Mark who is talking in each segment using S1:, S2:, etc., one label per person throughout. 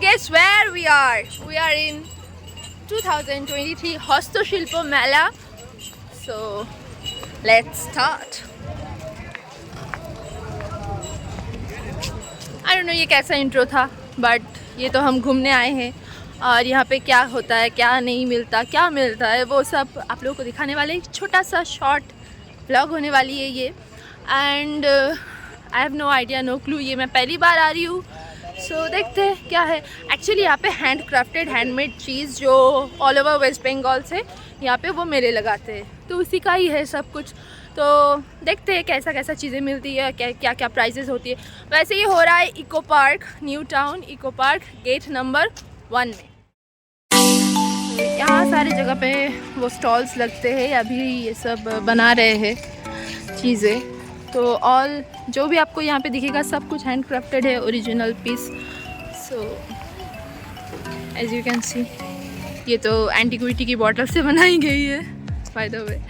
S1: guess where we are? We are in 2023 Hastashilpa Mela. So let's start. I don't know ये कैसा intro था, but ये तो हम घूमने आए हैं और यहाँ पे क्या होता है, क्या नहीं मिलता, क्या मिलता है, वो सब आप लोगों को दिखाने वाले एक छोटा सा शॉर्ट व्लॉग होने वाली है ये. And I have no idea, no clue, ये मैं पहली बार आ रही हूँ. सो देखते हैं क्या है. एक्चुअली यहाँ पे हैंड क्राफ्टेड हैंडमेड चीज़ जो ऑल ओवर वेस्ट बंगाल से यहाँ पे वो मेले लगाते हैं, तो उसी का ही है सब कुछ. तो देखते हैं कैसा कैसा चीज़ें मिलती है, क्या क्या प्राइजेस होती है. वैसे ये हो रहा है eco park, new town eco park, gate number 1 में. यहाँ सारे जगह पे वो स्टॉल्स लगते हैं, अभी ये सब बना रहे हैं चीज़ें. तो ऑल जो भी आपको यहाँ पे दिखेगा सब कुछ हैंड क्राफ्टेड है, original piece. So as you can see ये तो एंटीक्विटी की बॉटल से बनाई गई है बाय द वे.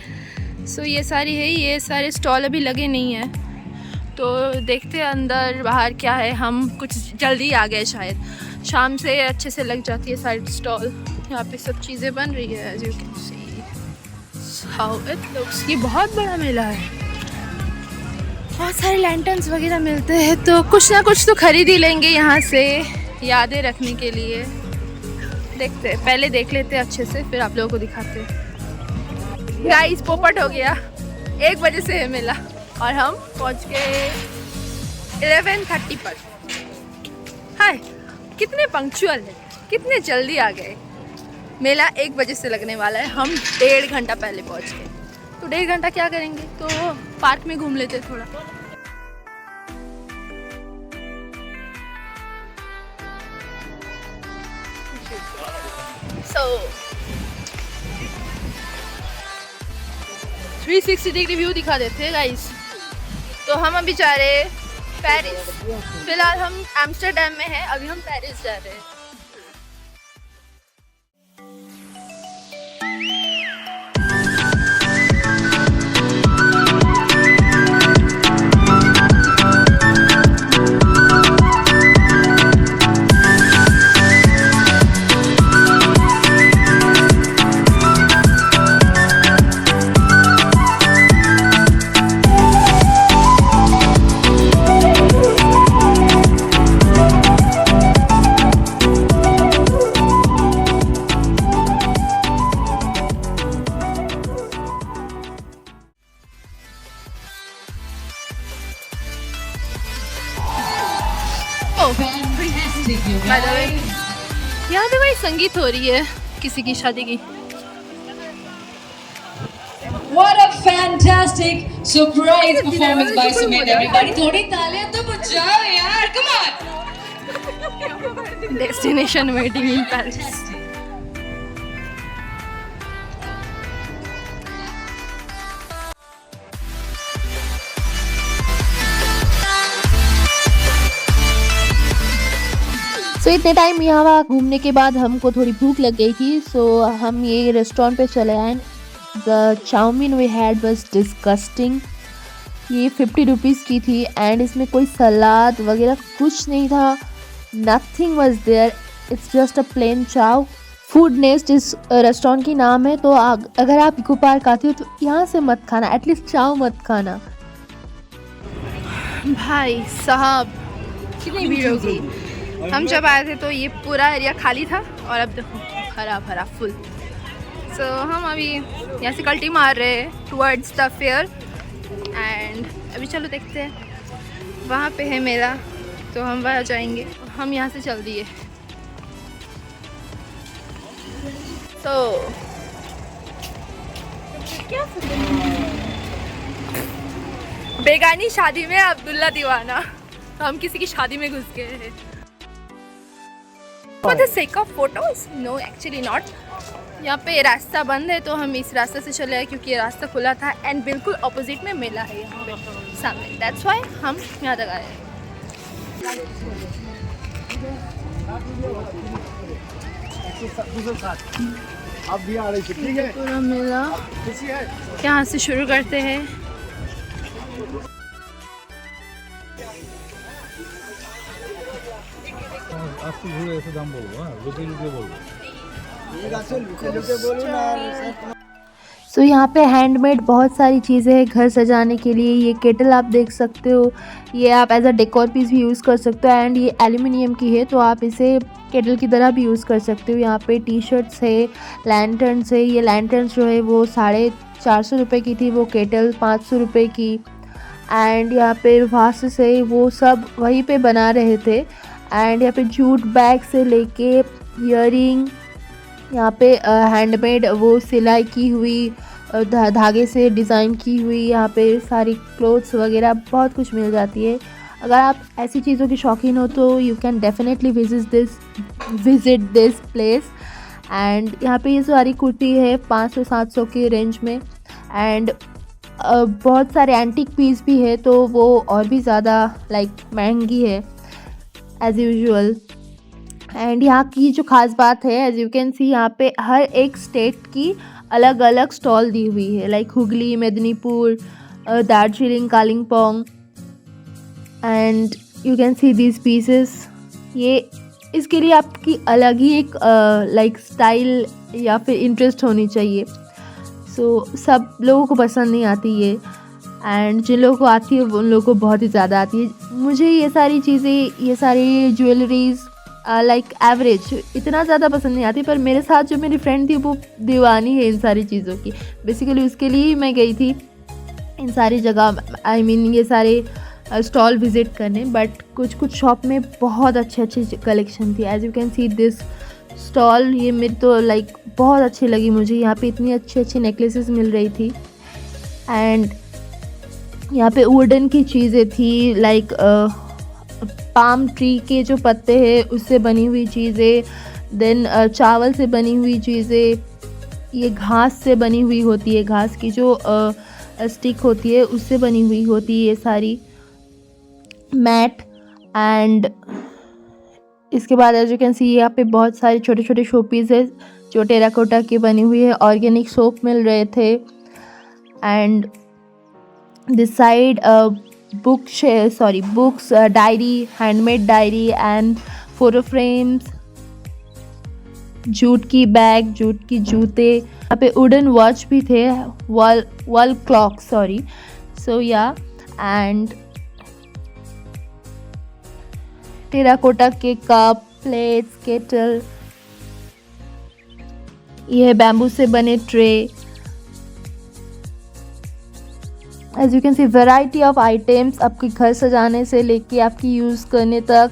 S1: सो ये सारी है, ये सारे स्टॉल अभी लगे नहीं हैं, तो देखते हैं अंदर बाहर क्या है. हम कुछ जल्दी आ गए, शायद शाम से अच्छे से लग जाती है साइड स्टॉल. यहाँ पे सब चीज़ें बन रही है as you can see how it looks. ये बहुत बड़ा मेला है, बहुत सारे लैंटर्न्स वगैरह मिलते हैं, तो कुछ ना कुछ तो खरीद ही लेंगे यहाँ से यादें रखने के लिए. देखते हैं, पहले देख लेते हैं अच्छे से, फिर आप लोगों को दिखाते हैं. गाइस पोपट हो गया, 1 बजे से है मेला और हम पहुँच गए 11:30 पर. हाय, कितने पंक्चुअल है, कितने जल्दी आ गए. मेला 1 बजे से लगने वाला है, हम 1.5 घंटा पहले पहुँच गए. तो 1.5 घंटा क्या करेंगे, तो पार्क में घूम लेते थोड़ा. So 360 डिग्री व्यू दिखा देते हैं गाइस. तो हम अभी जा रहे हैं पेरिस. फिलहाल हम एम्स्टर्डम में हैं, अभी हम पेरिस जा रहे हैं. यहाँ पे भाई संगीत हो रही है किसी की शादी की.
S2: What a fantastic surprise performance by Sumit, everybody. थोड़ी तालियां तो बजाओ यार, come on.
S1: Destination waiting in Paris.
S3: सो इतने टाइम यहाँ घूमने के बाद हमको थोड़ी भूख लग गई थी. सो हम ये रेस्टोरेंट पे चले आए. The chow mein we had was disgusting. ये 50 रुपीज़ की थी एंड इसमें कोई सलाद वगैरह कुछ नहीं था. Nothing was there, it's just a plain chow. Food nest इस रेस्टोरेंट की नाम है. तो अगर आप इको पार्क आते हो तो यहाँ से मत खाना, एटलीस्ट चाव मत खाना.
S1: भाई साहब कितनी भीड़ होगी. हम जब आए थे तो ये पूरा एरिया खाली था और अब देखो हरा भरा फुल. सो हम अभी यहाँ से कल्टी मार रहे हैं टुवर्ड्स द फेयर. एंड अभी चलो देखते हैं, वहाँ पे है मेला तो हम वहाँ जाएंगे. हम यहाँ से चल दिए. तो बेगानी शादी में अब्दुल्ला दीवाना, तो हम किसी की शादी में घुस गए हैं. For the sake of photos? No, actually not. यहाँ पे रास्ता बंद है तो हम इस रास्ते से चले आए क्योंकि ये रास्ता खुला था एंड बिल्कुल ऑपोजिट में मेला है यहाँ पे सामने. दैट्स वाई हम यहाँ तक आए. पूरा मेला यहाँ से शुरू करते हैं.
S4: আস্তে ঘুরে এসে দাম বলবো, হ্যাঁ লুকিয়ে লুকিয়ে বলবো।
S3: सो यहाँ पे हैंडमेड बहुत सारी चीज़ें हैं घर सजाने के लिए। ये केटल आप देख सकते हो, ये आप एज अ डेकोर पीस भी यूज़ कर सकते हो एंड ये एल्युमिनियम की है तो आप इसे केटल की तरह भी यूज़ कर सकते हो। यहाँ पे टी शर्ट्स है, लैंटर्न्स है। ये लैंटर्न्स जो है वो 450 रुपये की थी, वो केटल 500 रुपये की। एंड यहाँ पे वासेस है, वो सब वहीं पे बना रहे थे। एंड यहाँ पे जूट बैग से लेके ईयरिंग, यहाँ पे हैंडमेड वो सिलाई की हुई धागे से डिज़ाइन की हुई यहाँ पे सारी क्लोथ्स वगैरह बहुत कुछ मिल जाती है। अगर आप ऐसी चीज़ों की शौकीन हो तो you can definitely visit this place. And यहाँ पे ये सारी कुर्ती है 500-700 के रेंज में। एंड बहुत सारे एंटीक पीस भी है तो वो और भी ज़्यादा महंगी है एज़ यूजुअल। एंड यहाँ की जो ख़ास बात है, एज यू कैन सी, यहाँ पे हर एक स्टेट की अलग अलग स्टॉल दी हुई है, Hooghly, Medinipur, Darjeeling, Kalimpong. And you can see these pieces. ये इसके लिए आपकी अलग ही एक स्टाइल या फिर इंटरेस्ट होनी चाहिए। सो सब लोगों को पसंद नहीं आती ये, एंड जिन लोगों को आती है उन लोगों को बहुत ही ज़्यादा आती है। मुझे ये सारी चीज़ें, ये सारी ज्वेलरीज़ एवरेज इतना ज़्यादा पसंद नहीं आती, पर मेरे साथ जो मेरी फ्रेंड थी वो दीवानी है इन सारी चीज़ों की। बेसिकली उसके लिए ही मैं गई थी इन सारी जगह, ये सारे स्टॉल विज़िट करने। बट कुछ शॉप में बहुत अच्छी कलेक्शन थी। As you can see this stall, ये मेरी तो बहुत अच्छी लगी मुझे। यहाँ पे इतनी अच्छी नेकलेसेस मिल रही थी। एंड यहाँ पे वुडन की चीज़ें थी, पाम ट्री के जो पत्ते हैं उससे बनी हुई चीज़ें, देन चावल से बनी हुई चीज़ें, ये घास से बनी हुई होती है, घास की जो स्टिक होती है उससे बनी हुई होती है ये सारी मैट। एंड इसके बाद एज यू कैन सी यहाँ पे बहुत सारे छोटे छोटे शो पीस है जो टेराकोटा की बनी हुई है। ऑर्गेनिक सोप मिल रहे थे। And this side books, diary, handmade diary and photo frames, jute की बैग, जूट की जूते। यहाँ पे वुडन वॉच भी थे, वॉल क्लॉक सो या। एंड टेराकोटा के कप, प्लेट्स, केटल, ये बैम्बू से बने tray. As you can see variety of items, आपके घर सजाने से लेके आपकी यूज़ करने तक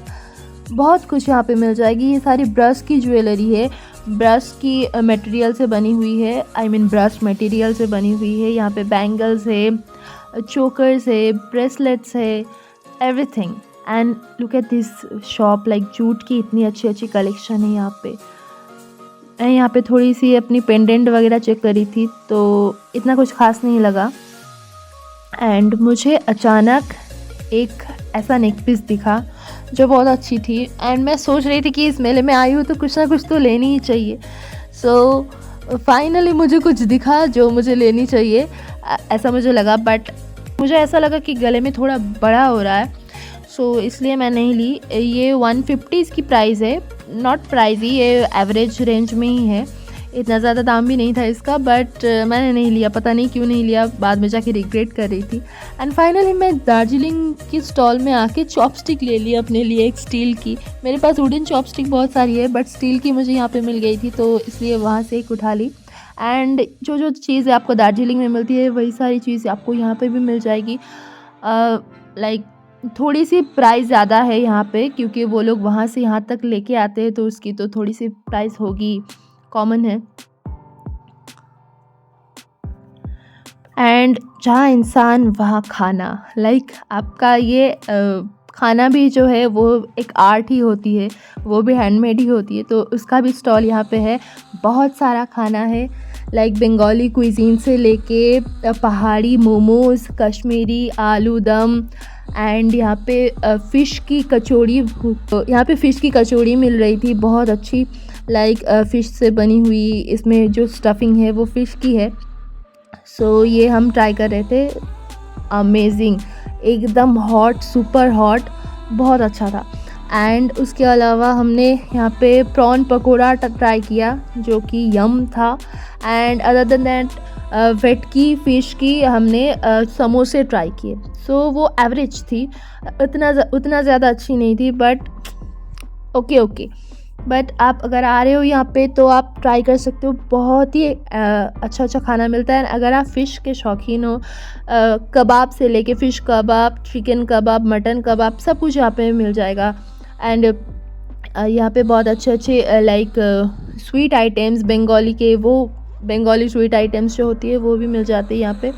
S3: बहुत कुछ यहाँ पे मिल जाएगी। ये सारी ब्रश की ज्वेलरी है, ब्रश की मटेरियल से बनी हुई है, ब्रश मटेरियल से बनी हुई है। यहाँ पे बैंगल्स है, चोकर्स है, ब्रेसलेट्स है, everything. And look at this shop, jute की इतनी अच्छी कलेक्शन है यहाँ पे। मैं यहाँ पे थोड़ी सी अपनी पेंडेंट वगैरह चेक करी थी तो इतना कुछ खास नहीं लगा। एंड मुझे अचानक एक ऐसा नेक पीस दिखा जो बहुत अच्छी थी। एंड मैं सोच रही थी कि इस मेले में आई हूँ तो कुछ ना कुछ तो लेनी ही चाहिए। सो फाइनली मुझे कुछ दिखा जो मुझे लेनी चाहिए, ऐसा मुझे लगा। बट मुझे ऐसा लगा कि गले में थोड़ा बड़ा हो रहा है, सो इसलिए मैं नहीं ली। ये 150 इसकी प्राइस है, नॉट प्राइस ही, ये एवरेज रेंज में ही है, इतना ज़्यादा दाम भी नहीं था इसका। बट मैंने नहीं लिया, पता नहीं क्यों नहीं लिया, बाद में जाके रिग्रेट कर रही थी। एंड फाइनली मैं दार्जिलिंग की स्टॉल में आके चॉपस्टिक ले ली अपने लिए, एक स्टील की। मेरे पास वुडन चॉपस्टिक बहुत सारी है बट स्टील की मुझे यहाँ पे मिल गई थी तो इसलिए वहाँ से एक उठा ली। एंड जो चीज़ें आपको दार्जिलिंग में मिलती है वही सारी चीज़ें आपको यहाँ पे भी मिल जाएगी। थोड़ी सी प्राइस ज़्यादा है यहाँ पे क्योंकि वो लोग वहाँ से यहाँ तक लेके आते हैं तो उसकी तो थोड़ी सी प्राइस होगी, कॉमन है। एंड जहाँ इंसान वहाँ खाना, आपका ये खाना भी जो है वो एक आर्ट ही होती है, वो भी हैंडमेड ही होती है। तो उसका भी स्टॉल यहाँ पे है, बहुत सारा खाना है, बंगाली क्विजीन से लेके पहाड़ी मोमोज, कश्मीरी आलू दम। एंड यहाँ पे फ़िश की कचौड़ी मिल रही थी, बहुत अच्छी, फ़िश से बनी हुई। इसमें जो स्टफिंग है वो फ़िश की है। सो ये हम ट्राई कर रहे थे, अमेजिंग, एकदम हॉट, सुपर हॉट, बहुत अच्छा था। एंड उसके अलावा हमने यहाँ पे प्रॉन पकोड़ा ट्राई किया जो कि यम था। And other than that bhetki fish की हमने समोसे ट्राई किए। सो वो एवरेज थी, उतना ज़्यादा अच्छी नहीं थी, बट ओके। बट आप अगर आ रहे हो यहाँ पे तो आप ट्राई कर सकते हो, बहुत ही अच्छा खाना मिलता है। अगर आप फ़िश के शौकीन हो, कबाब से लेके फ़िश कबाब, चिकन कबाब, मटन कबाब, सब कुछ यहाँ पे मिल जाएगा। एंड यहाँ पे बहुत अच्छे like sweet items, Bengali sweet items जो होती है वो भी मिल जाती है यहाँ पे।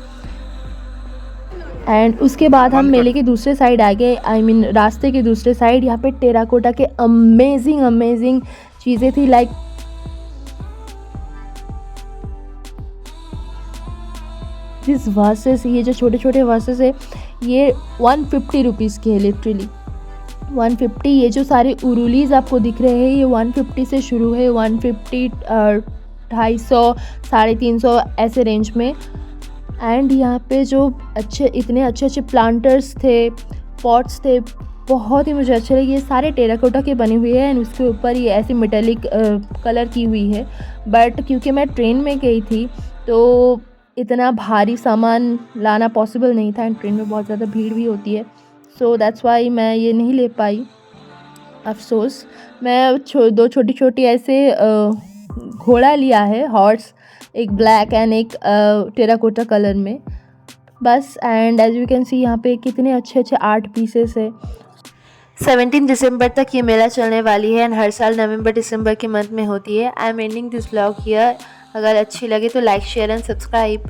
S3: एंड उसके बाद हम मेले के दूसरे साइड आ गए, रास्ते के दूसरे साइड। यहाँ पे टेराकोटा के अमेजिंग चीज़ें थी, लाइक दिस वर्सेस, ये जो छोटे वर्सेस है ये 150 रुपीज़ के है, लिटरली 150। ये जो सारे उरुलीज आपको दिख रहे हैं ये 150 से शुरू है, 150, 250, 350 ऐसे रेंज में। एंड यहाँ पे जो इतने अच्छे प्लांटर्स थे, पॉट्स थे, बहुत ही मुझे अच्छे लगे। ये सारे टेराकोटा के बने हुए हैं एंड उसके ऊपर ये ऐसी मेटालिक कलर की हुई है। बट क्योंकि मैं ट्रेन में गई थी तो इतना भारी सामान लाना पॉसिबल नहीं था एंड ट्रेन में बहुत ज़्यादा भीड़ भी होती है, सो दैट्स वाई मैं ये नहीं ले पाई, अफसोस। मैं दो छोटी ऐसे घोड़ा लिया है, हॉर्स, एक ब्लैक एंड एक टेराकोटा कलर में बस। And as you can see यहाँ पे कितने अच्छे आर्ट पीसेस है। 17 दिसंबर तक ये मेला चलने वाली है एंड हर साल नवंबर दिसंबर के मंथ में होती है। I am ending this vlog here. अगर अच्छी लगे तो लाइक, शेयर एंड सब्सक्राइब।